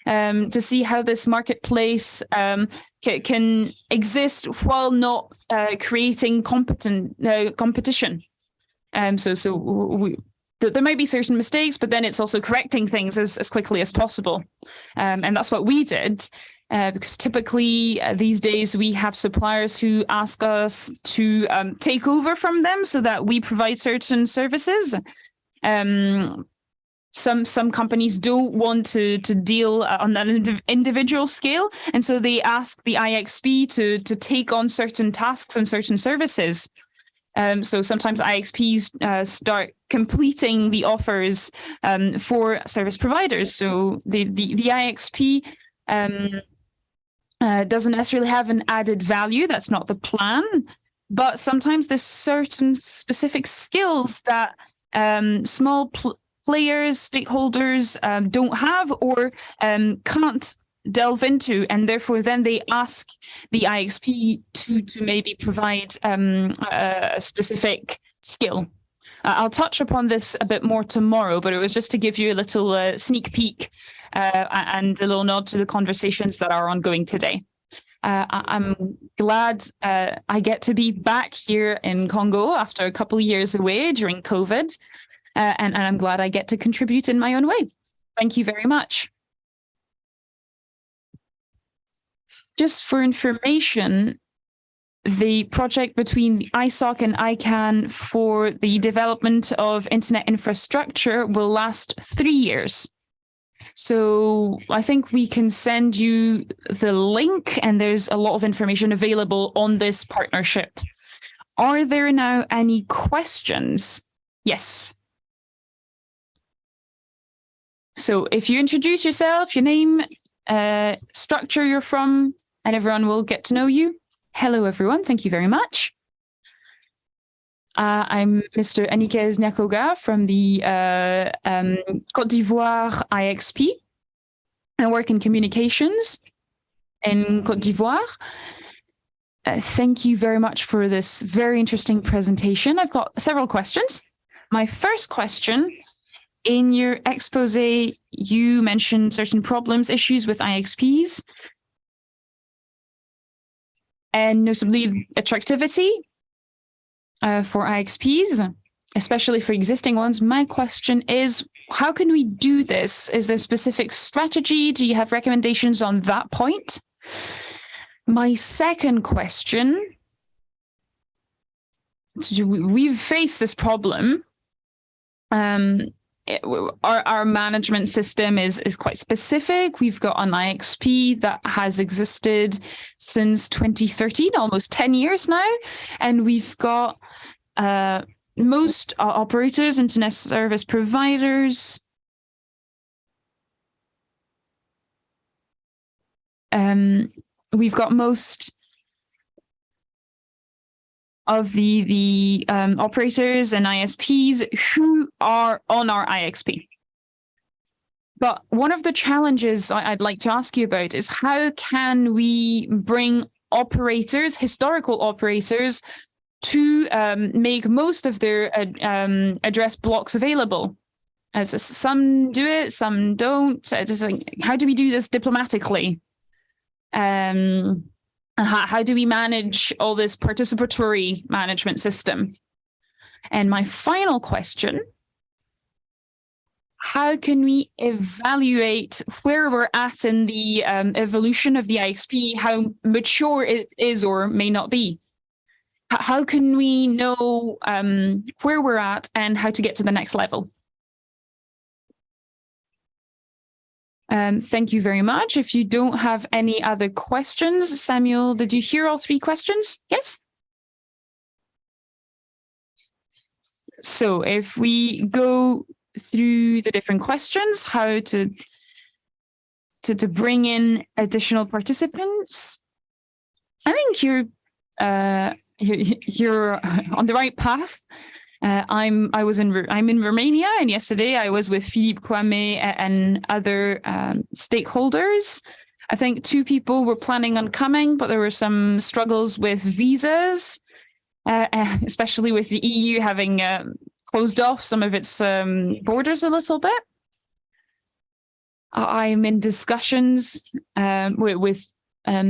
to see how this marketplace can exist while not creating competition. There might be certain mistakes, but then it's also correcting things as quickly as possible. And that's what we did, because typically these days we have suppliers who ask us to take over from them so that we provide certain services. Some companies don't want to deal on an individual scale, and so they ask the IXP to take on certain tasks and certain services. So sometimes IXPs start completing the offers for service providers. So the IXP doesn't necessarily have an added value. That's not the plan. But sometimes there's certain specific skills that small players, stakeholders don't have or can't delve into, and therefore then they ask the IXP to maybe provide a specific skill. I'll touch upon this a bit more tomorrow, but it was just to give you a little sneak peek and a little nod to the conversations that are ongoing today. I'm glad I get to be back here in Congo after a couple of years away during COVID, and I'm glad I get to contribute in my own way. Thank you very much. Just for information, the project between the ISOC and ICANN for the development of internet infrastructure will last 3 years. So I think we can send you the link, and there's a lot of information available on this partnership. Are there now any questions? Yes. So if you introduce yourself, your name, structure you're from, and everyone will get to know you. Hello, everyone. Thank you very much. I'm Mr. Anikez Nyakoga from the Côte d'Ivoire IXP. I work in communications in Côte d'Ivoire. Thank you very much for this very interesting presentation. I've got several questions. My first question, in your expose, you mentioned certain problems, issues with IXPs, and notably attractivity for IXPs, especially for existing ones. My question is, how can we do this? Is there a specific strategy? Do you have recommendations on that point? My second question, we've faced this problem. Our management system is quite specific. We've got an IXP that has existed since 2013, almost 10 years now. And we've got most operators, internet service providers, we've got most of the operators and ISPs who are on our IXP. But one of the challenges I'd like to ask you about is, how can we bring operators, historical operators, to make most of their address blocks available? As some do it, some don't. Just like, how do we do this diplomatically? How do we manage all this participatory management system? And my final question, how can we evaluate where we're at in the evolution of the IXP, how mature it is or may not be? how can we know where we're at and how to get to the next level? Thank you very much. If you don't have any other questions, Samuel, did you hear all 3 questions? Yes? So if we go through the different questions, how to bring in additional participants, I think you're on the right path. I'm in Romania, and yesterday I was with Philippe Kwame and other stakeholders. I think 2 people were planning on coming, but there were some struggles with visas, especially with the EU having closed off some of its borders a little bit. I'm in discussions with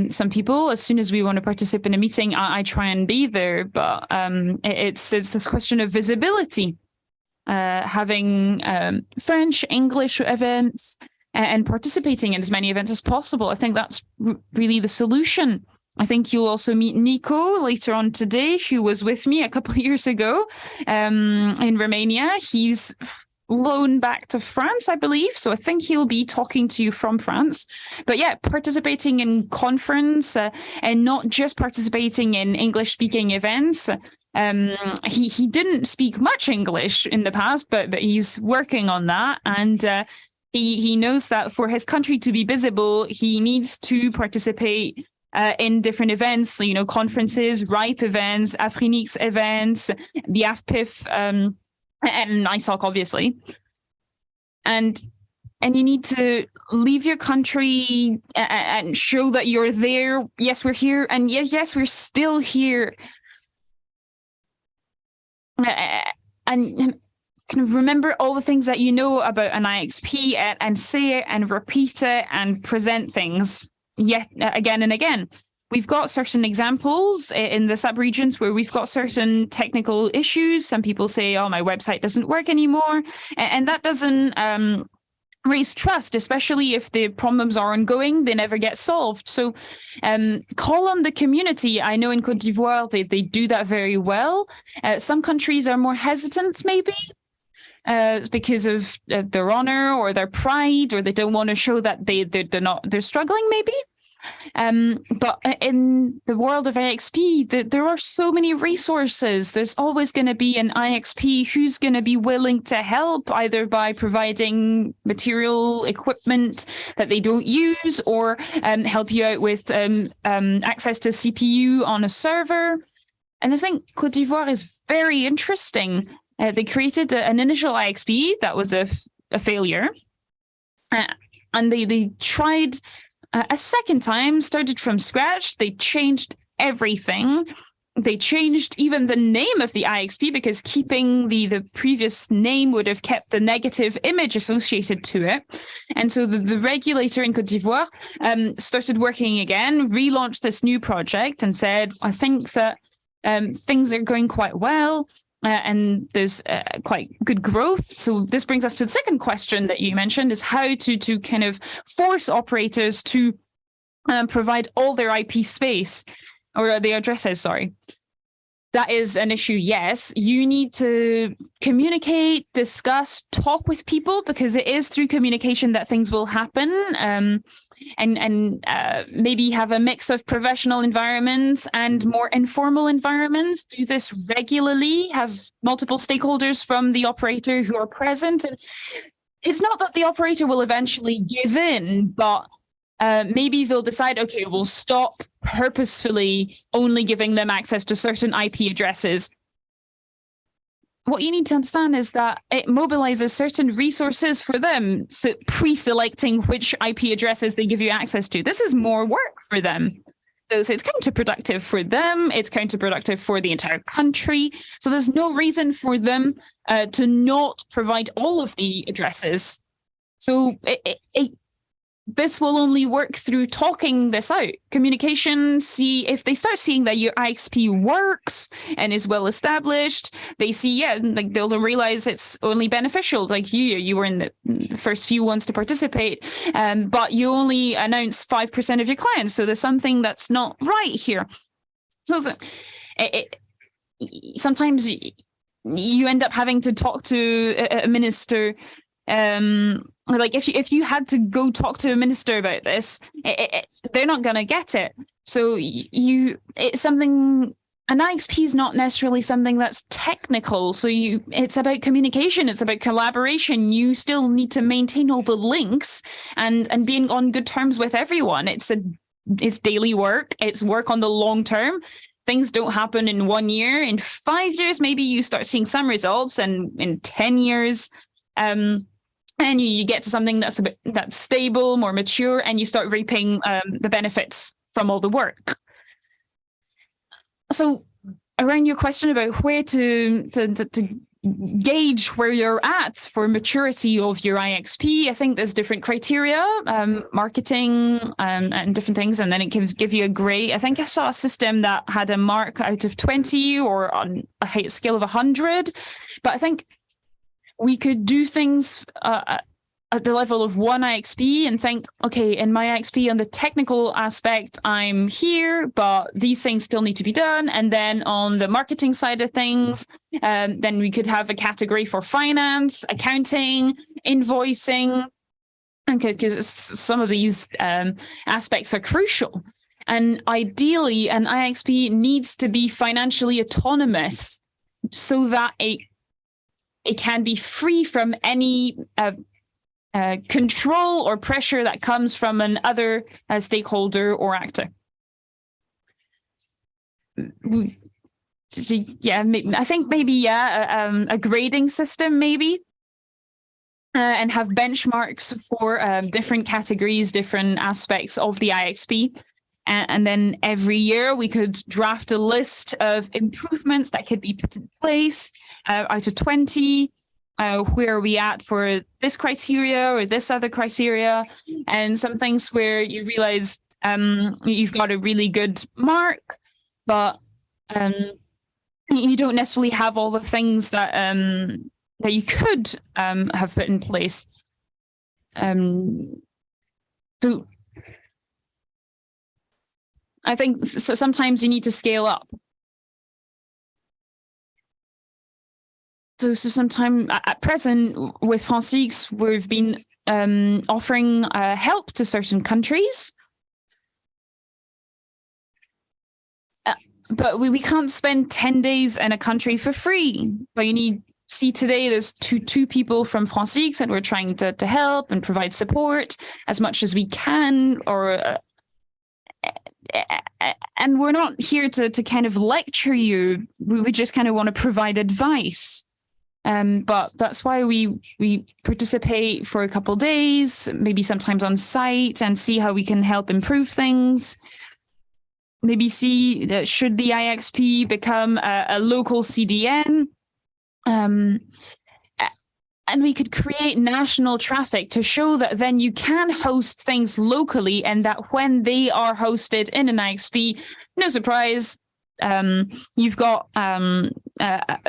some people. As soon as we want to participate in a meeting, I try and be there, but it's this question of visibility, having French, English events, and participating in as many events as possible. I think that's really the solution. I think you'll also meet Nico later on today, who was with me a couple of years ago in Romania. He's flown back to France, I believe. So I think he'll be talking to you from France. But yeah, participating in conference and not just participating in English-speaking events. He didn't speak much English in the past, but he's working on that. And he knows that for his country to be visible, he needs to participate in different events, conferences, RIPE events, Afrinix events, the AFPIF, and ISOC, obviously. And you need to leave your country and show that you're there. Yes, we're here. And yes, we're still here. And kind of remember all the things that you know about an IXP and say it and repeat it and present things yet again and again. We've got certain examples in the sub-regions where we've got certain technical issues. Some people say, oh, my website doesn't work anymore. And that doesn't raise trust, especially if the problems are ongoing, they never get solved. So call on the community. I know in Côte d'Ivoire, they do that very well. Some countries are more hesitant, maybe. Because of their honor or their pride, or they don't want to show that they're struggling, maybe. But in the world of IXP, there are so many resources. There's always going to be an IXP who's going to be willing to help, either by providing material equipment that they don't use, or help you out with access to CPU on a server. And I think Côte d'Ivoire is very interesting. They created an initial IXP that was a failure, and they tried a second time, started from scratch. They changed everything. They changed even the name of the IXP, because keeping the previous name would have kept the negative image associated to it. And so the regulator in Côte d'Ivoire started working again, relaunched this new project and said, I think that things are going quite well. And there's quite good growth. So this brings us to the second question that you mentioned, is how to kind of force operators to provide all their IP space, or the addresses, sorry. That is an issue, yes. You need to communicate, discuss, talk with people, because it is through communication that things will happen. And maybe have a mix of professional environments and more informal environments. Do this regularly, have multiple stakeholders from the operator who are present. And it's not that the operator will eventually give in, but maybe they'll decide, okay, we'll stop purposefully only giving them access to certain IP addresses. What you need to understand is that it mobilizes certain resources for them, pre-selecting which IP addresses they give you access to. This is more work for them. So it's counterproductive for them. It's counterproductive for the entire country. So there's no reason for them to not provide all of the addresses. So this will only work through talking this out. Communication, see if they start seeing that your IXP works and is well established, they see, yeah, like they'll realize it's only beneficial. Like you were in the first few ones to participate, but you only announce 5% of your clients. So there's something that's not right here. So sometimes you end up having to talk to a minister. Like if you had to go talk to a minister about this, they're not going to get it. So it's something. An IXP is not necessarily something that's technical. So it's about communication. It's about collaboration. You still need to maintain all the links and being on good terms with everyone. It's daily work. It's work on the long term. Things don't happen in 1 year. In 5 years, maybe you start seeing some results, and in 10 years, and you get to something that's stable, more mature, and you start reaping the benefits from all the work. So around your question about where to gauge where you're at for maturity of your IXP, I think there's different criteria, marketing and different things, and then it give you a grade. I think I saw a system that had a mark out of 20 or on a scale of 100, but I think we could do things at the level of one IXP and think, okay, in my IXP on the technical aspect, I'm here, but these things still need to be done. And then on the marketing side of things, then we could have a category for finance, accounting, invoicing, because some of these aspects are crucial. And ideally, an IXP needs to be financially autonomous so that it can be free from any control or pressure that comes from another stakeholder or actor. So, yeah, I think maybe a grading system maybe, and have benchmarks for different categories, different aspects of the IXP. And then every year we could draft a list of improvements that could be put in place out of 20. Where are we at for this criteria or this other criteria? And some things where you realize you've got a really good mark, but you don't necessarily have all the things that that you could have put in place. So I think sometimes you need to scale up. So sometime at present with France, we've been offering help to certain countries. But we can't spend 10 days in a country for free. But see today there's two people from France and we're trying to help and provide support as much as we can, and we're not here to kind of lecture you. We just kind of want to provide advice. But that's why we participate for a couple of days, maybe sometimes on site, and see how we can help improve things. Maybe see that should the IXP become a local CDN, and we could create national traffic to show that then you can host things locally, and that when they are hosted in an IXP, no surprise, you've got a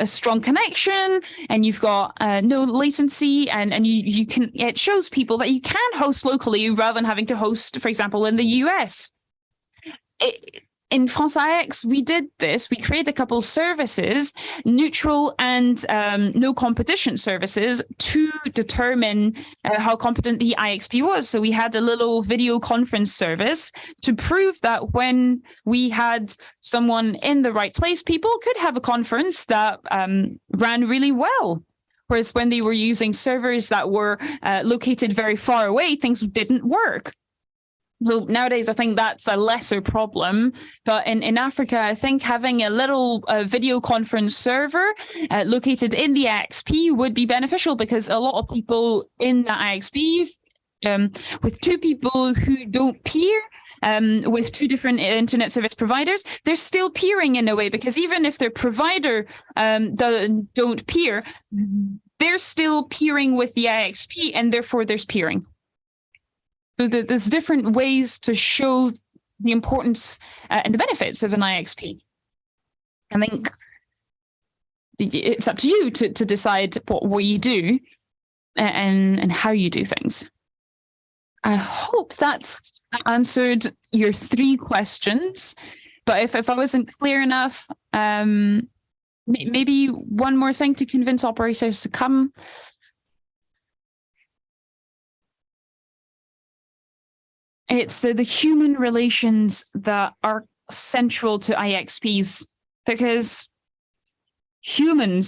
strong connection, and you've got no latency, and you can. It shows people that you can host locally rather than having to host, for example, in the US. In France IX, we did this. We created a couple services, neutral and no competition services, to determine how competent the IXP was. So we had a little video conference service to prove that when we had someone in the right place, people could have a conference that ran really well. Whereas when they were using servers that were located very far away, things didn't work. So nowadays, I think that's a lesser problem. But in Africa, I think having a little video conference server located in the IXP would be beneficial, because a lot of people in the IXP, with two people who don't peer, with two different internet service providers, they're still peering in a way, because even if their provider don't peer, they're still peering with the IXP, and therefore there's peering. So there's different ways to show the importance and the benefits of an IXP. I think it's up to you to decide what you do and how you do things. I hope that's answered your 3 questions. But if I wasn't clear enough, Maybe one more thing to convince operators to come. It's the human relations that are central to IXPs, because human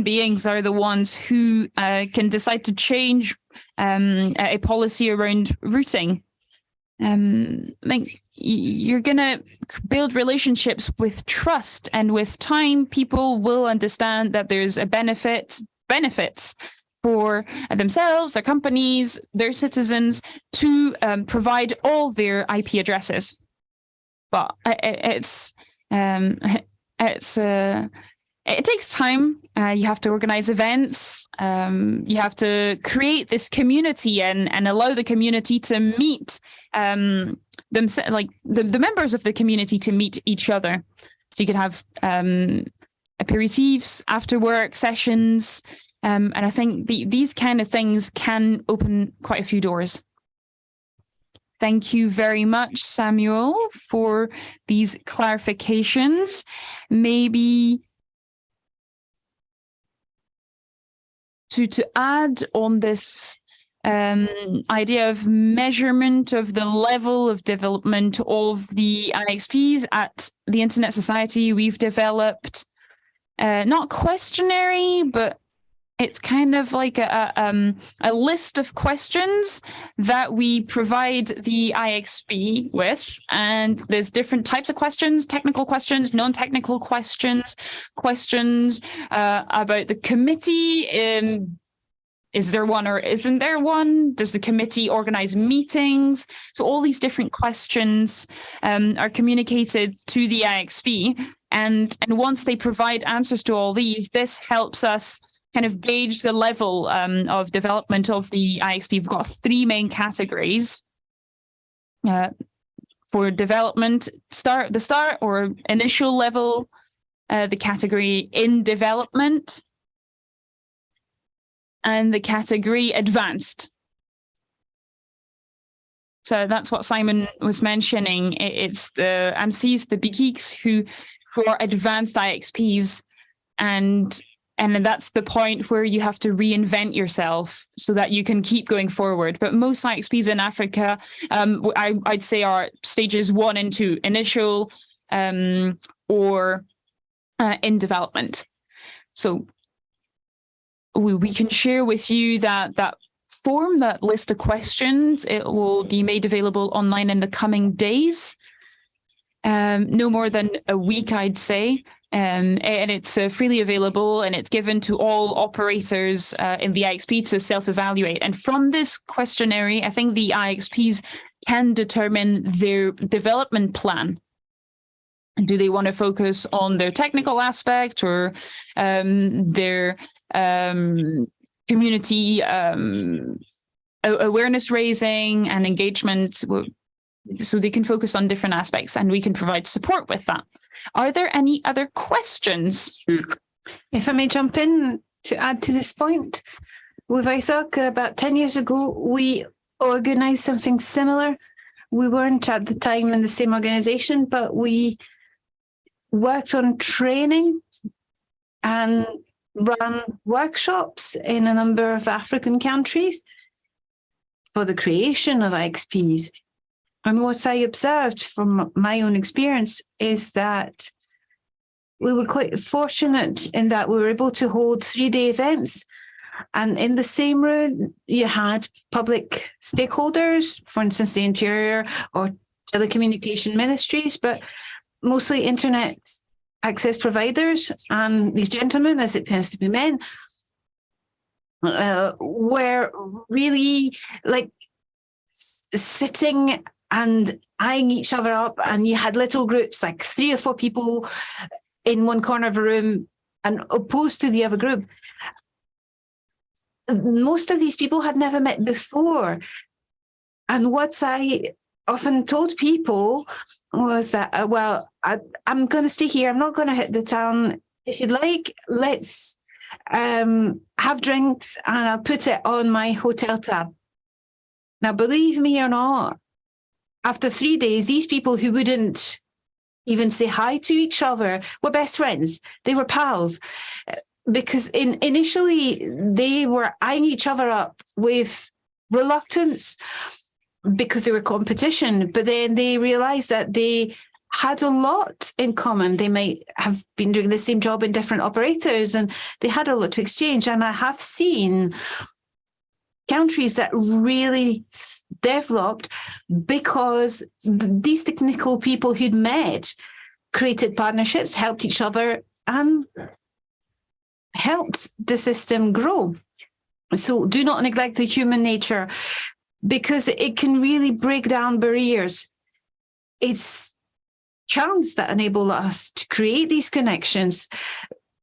beings are the ones who can decide to change a policy around routing. Like, you're going to build relationships with trust, and with time, people will understand that there's a benefits for themselves, their companies, their citizens to provide all their IP addresses. But it takes time. You have to organize events. You have to create this community and allow the community to meet the members of the community to meet each other. So you can have aperitifs, after work sessions. And I think these kind of things can open quite a few doors. Thank you very much, Samuel, for these clarifications. Maybe to add on this idea of measurement of the level of development of the IXPs at the Internet Society, we've developed not questionnaire, but it's kind of like a list of questions that we provide the IXP with. And there's different types of questions: technical questions, non-technical questions, questions about the committee. Is there one or isn't there one? Does the committee organize meetings? So all these different questions are communicated to the IXP. And once they provide answers to all these, this helps us kind of gauge the level of development of the IXP. We've got three main categories for development: the start or initial level, the category in development, and the category advanced. So that's what Simon was mentioning. It's the AMCs, the big geeks who are advanced IXPs, and that's the point where you have to reinvent yourself so that you can keep going forward. But most IXPs in Africa, I'd say, are stages 1 and 2, initial or in development. So we can share with you that form, that list of questions. It will be made available online in the coming days, no more than a week, I'd say. And it's freely available, and it's given to all operators in the IXP to self-evaluate. And from this questionnaire, I think the IXPs can determine their development plan. Do they want to focus on their technical aspect or their community awareness raising and engagement? So they can focus on different aspects, and we can provide support with that. Are there any other questions? If I may jump in to add to this point, with ISOC, about 10 years ago, we organized something similar. We weren't at the time in the same organization, but we worked on training and ran workshops in a number of African countries for the creation of IXPs. And what I observed from my own experience is that we were quite fortunate in that we were able to hold 3-day events. And in the same room, you had public stakeholders, for instance, the Interior or telecommunication ministries, but mostly internet access providers. And these gentlemen, as it tends to be men, were really like sitting and eyeing each other up, and you had little groups, like 3 or 4 people in one corner of a room and opposed to the other group. Most of these people had never met before. And what I often told people was that, I'm going to stay here. I'm not going to hit the town. If you'd like, let's have drinks, and I'll put it on my hotel tab. Now, believe me or not, after 3 days, these people who wouldn't even say hi to each other, were best friends. They were pals. Because initially they were eyeing each other up with reluctance because they were competition, but then they realized that they had a lot in common. They might have been doing the same job in different operators, and they had a lot to exchange. And I have seen countries that really developed because these technical people who'd met created partnerships, helped each other, and helped the system grow. So do not neglect the human nature, because it can really break down barriers. It's chance that enable us to create these connections.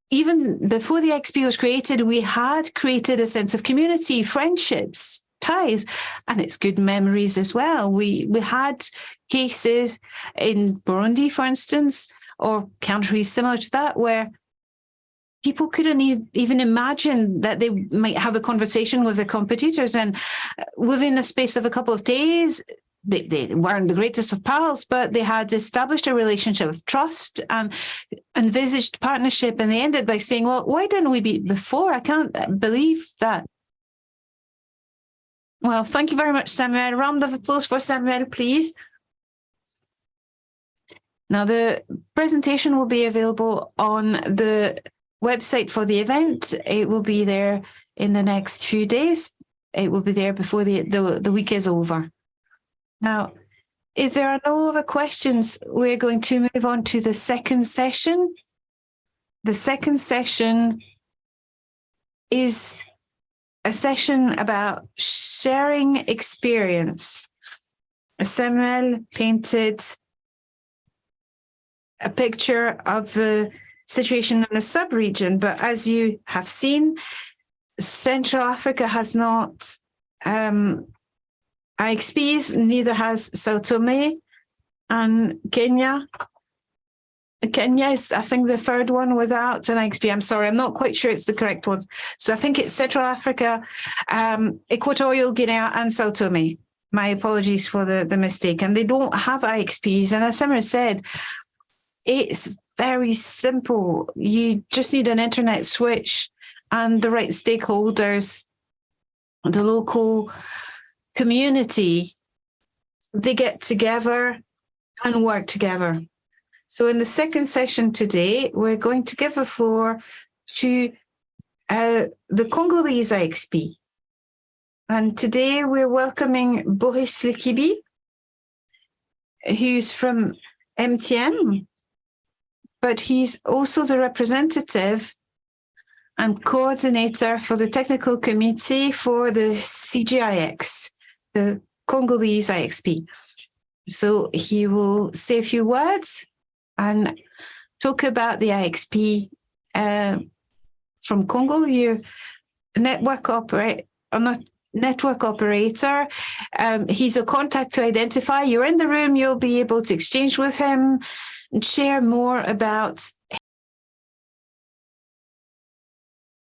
Even before the XP was created, we had created a sense of community, friendships, ties, and it's good memories as well. We had cases in Burundi, for instance, or countries similar to that, where people couldn't even imagine that they might have a conversation with their competitors. And within a space of a couple of days, they weren't the greatest of pals, but they had established a relationship of trust and envisaged partnership. And they ended by saying, well, why didn't we be before? I can't believe that. Well, thank you very much, Samuel. A round of applause for Samuel, please. Now, the presentation will be available on the website for the event. It will be there in the next few days. It will be there before the week is over. Now, if there are no other questions, we're going to move on to the second session. The second session is a session about sharing experience. Samuel painted a picture of the situation in the sub-region, but as you have seen, Central Africa has not IXPs, neither has Sao Tome, and Kenya. Kenya is, I think, the third one without an IXP. I'm sorry, I'm not quite sure it's the correct ones. So I think it's Central Africa, Equatorial Guinea, and Sao Tome. My apologies for the mistake. And they don't have IXPs. And as Simmer said, it's very simple. You just need an internet switch and the right stakeholders, the local community. They get together and work together. So in the second session today, we're going to give the floor to the Congolese IXP. And today we're welcoming Boris Lekibi, who's from MTM, but he's also the representative and coordinator for the technical committee for the CGIX, the Congolese IXP. So he will say a few words and talk about the IXP from Congo. You're a network operator. He's a contact to identify. You're in the room, you'll be able to exchange with him and share more about